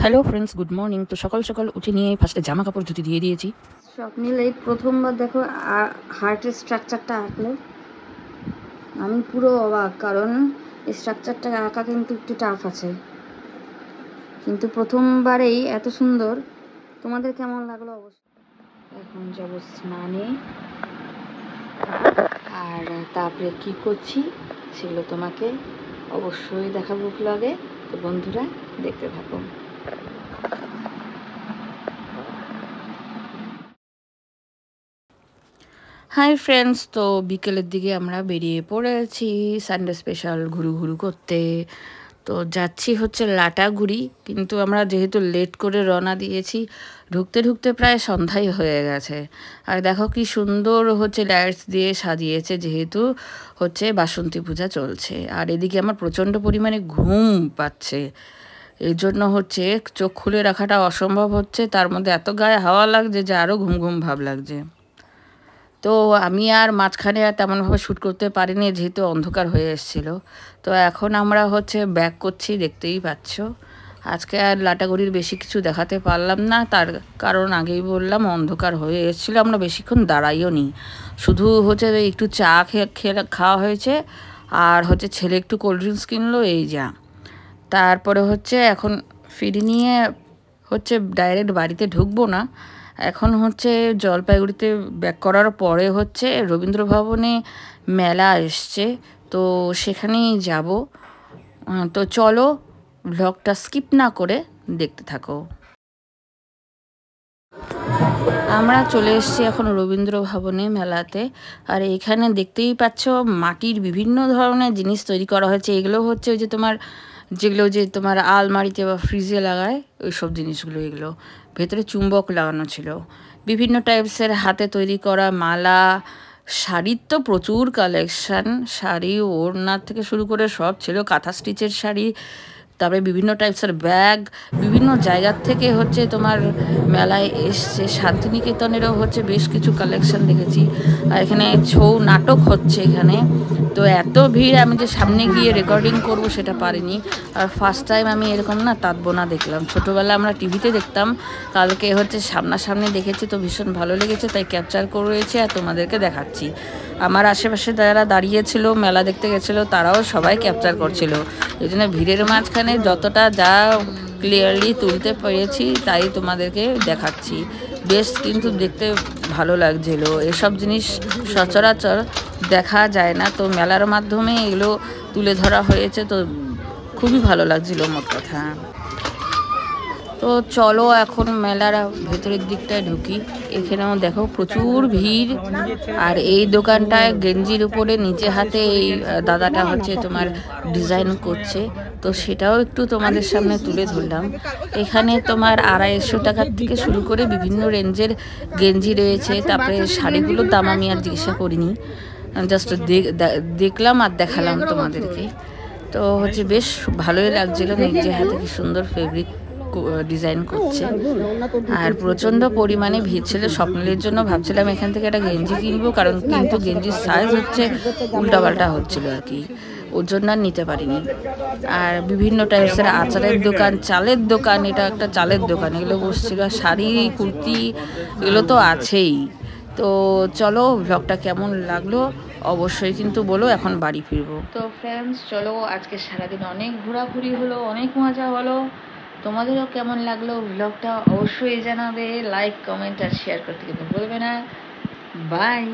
Hello friends, good morning. তো সকাল সকাল উঠে নিয়ে ফার্স্টে জামা কাপড় ধুতে দিয়ে দিয়েছি। স্বপ্নিল এই প্রথমবার দেখো হার্টের স্ট্রাকচারটা আঁকলো। আমি পুরো অবাক, কারণ এই স্ট্রাকচারটা আঁকা কিন্তু একটু টাফ আছে, কিন্তু প্রথমবারেই এত সুন্দর। তোমাদের কেমন লাগলো অবশ্যই। এখন যাব স্নানে, আর তারপরে কি করছি সেগুলো তোমাকে অবশ্যই দেখাবো ব্লগে। তো বন্ধুরা দেখতে থাকো। হাই ফ্রেন্ডস, তো বিকেলের দিকে আমরা বেরিয়ে পড়েছি সানডে স্পেশাল ঘুরু ঘুরু করতে। তো যাচ্ছি হচ্ছে লাটাগুড়ি, কিন্তু আমরা যেহেতু লেট করে রওনা দিয়েছি, ঢুকতে ঢুকতে প্রায় সন্ধ্যাই হয়ে গেছে। আর দেখো কি সুন্দর হচ্ছে লাইটস দিয়ে সাজিয়েছে, যেহেতু হচ্ছে বাসন্তী পূজা চলছে। আর এদিকে আমার প্রচণ্ড পরিমাণে ঘুম পাচ্ছে, এই জন্য হচ্ছে চোখ খুলে রাখাটা অসম্ভব হচ্ছে। তার মধ্যে এত গায়ে হাওয়া লাগছে যে আরও ঘুম ঘুম ভাব লাগছে। তো আমি আর মাঝখানে আর তেমনভাবে শ্যুট করতে পারিনি, যেহেতু অন্ধকার হয়ে এসেছিলো। তো এখন আমরা হচ্ছে ব্যাক করছি, দেখতেই পাচ্ছ। আজকে আর লাটাগুড়ির বেশি কিছু দেখাতে পারলাম না, তার কারণ আগেই বললাম অন্ধকার হয়ে এসেছিলো। আমরা বেশিক্ষণ দাঁড়াইও নি, শুধু হচ্ছে একটু চা খাওয়া হয়েছে, আর হচ্ছে ছেলে একটু কোল্ড ড্রিঙ্কস কিনলো, এই যা। তারপরে হচ্ছে এখন ফিরে নিয়ে হচ্ছে ডাইরেক্ট বাড়িতে ঢুকবো না। এখন হচ্ছে জলপাইগুড়িতে ব্যাক করার পরে হচ্ছে রবীন্দ্র ভবনে মেলা এসছে, তো সেখানেই যাব। তো চলো, ব্লগটা স্কিপ না করে দেখতে থাকো। আমরা চলে এসেছি এখন রবীন্দ্র ভবনে মেলাতে। আর এখানে দেখতেই পাচ্ছ মাটির বিভিন্ন ধরনের জিনিস তৈরি করা হয়েছে। এগুলো হচ্ছে ওই যে যেগুলো আলমারিতে বা ফ্রিজে লাগায় ওই সব জিনিসগুলো। এগুলো ভেতরে চুম্বক লাগানো ছিল। বিভিন্ন টাইপসের হাতে তৈরি করা মালা, শাড়ির তো প্রচুর কালেকশান। শাড়ি, ওড়নার থেকে শুরু করে সব ছিল, কাঁথা স্টিচের শাড়ি। তারপরে বিভিন্ন টাইপসের ব্যাগ, বিভিন্ন জায়গার থেকে হচ্ছে তোমার মেলায় এসছে। শান্তিনিকেতনেরও হচ্ছে বেশ কিছু কালেকশান দেখেছি। আর এখানে ছৌ নাটক হচ্ছে এখানে। তো এত ভিড়, আমি যে সামনে গিয়ে রেকর্ডিং করব সেটা পারিনি। আর ফার্স্ট টাইম আমি এরকম না তাঁত বোনা দেখলাম। ছোটোবেলা আমরা টিভিতে দেখতাম, কালকে হচ্ছে সামনাসামনি দেখেছি, তো ভীষণ ভালো লেগেছে, তাই ক্যাপচার করেছি আর তোমাদেরকে দেখাচ্ছি। আমার আশেপাশে যারা দাঁড়িয়েছিল মেলা দেখতে গেছিলো তারাও সবাই ক্যাপচার করছিল। এই জন্য ভিড়ের মাঝখানে যতটা যা ক্লিয়ারলি তুলতে পেরেছি তাই তোমাদেরকে দেখাচ্ছি। বেশ কিন্তু দেখতে ভালো লাগছিল। এসব জিনিস সচরাচর দেখা যায় না, তো মেলার মাধ্যমে এগুলো তুলে ধরা হয়েছে, তো খুবই ভালো লাগছিল মোট কথা। তো চলো এখন মেলার ভেতরের দিকটায় ঢুকি। এখানেও দেখো প্রচুর ভিড়। আর এই দোকানটায় গেঞ্জির উপরে নিচে হাতে এই দাদাটা হচ্ছে তোমার ডিজাইন করছে, তো সেটাও একটু তোমাদের সামনে তুলে ধরলাম। এখানে তোমার 250 টাকার থেকে শুরু করে বিভিন্ন রেঞ্জের গেঞ্জি রয়েছে। তারপরে শাড়িগুলোর দাম আমি আর জিজ্ঞাসা করিনি, জাস্ট দেখলাম আর দেখালাম তোমাদেরকে। তো হচ্ছে বেশ ভালোই লাগছিল, নিজে হাতে কি সুন্দর ফেব্রিক ডিজাইন করছে। আর প্রচণ্ড পরিমাণে ভিড় ছিল। স্বপ্নের জন্য ভাবছিলাম এখান থেকে একটা গেঞ্জি কিনবো, কারণ কিন্তু গেঞ্জির সাইজ হচ্ছে উল্টাপাল্টা হচ্ছিল আর কি, ওর জন্য আর নিতে পারিনি। আর বিভিন্ন টাইপসের আচারের দোকান, চালের দোকান, এটা একটা চালের দোকান, এগুলো বসছিল। আর শাড়ি, কুর্তি এগুলো তো আছেই। তো চলো, ব্লগটা কেমন লাগলো অবশ্যই কিন্তু বলো। এখন বাড়ি ফিরবো। তো ফ্রেন্ডস চলো, আজকে সারাদিন অনেক ঘোরাঘুরি হলো, অনেক মজা হলো। তোমাদেরও কেমন লাগলো ব্লগটা অবশ্যই জানাবে। লাইক, কমেন্ট আর শেয়ার করতে কিন্তু ভুলবে না। বাই।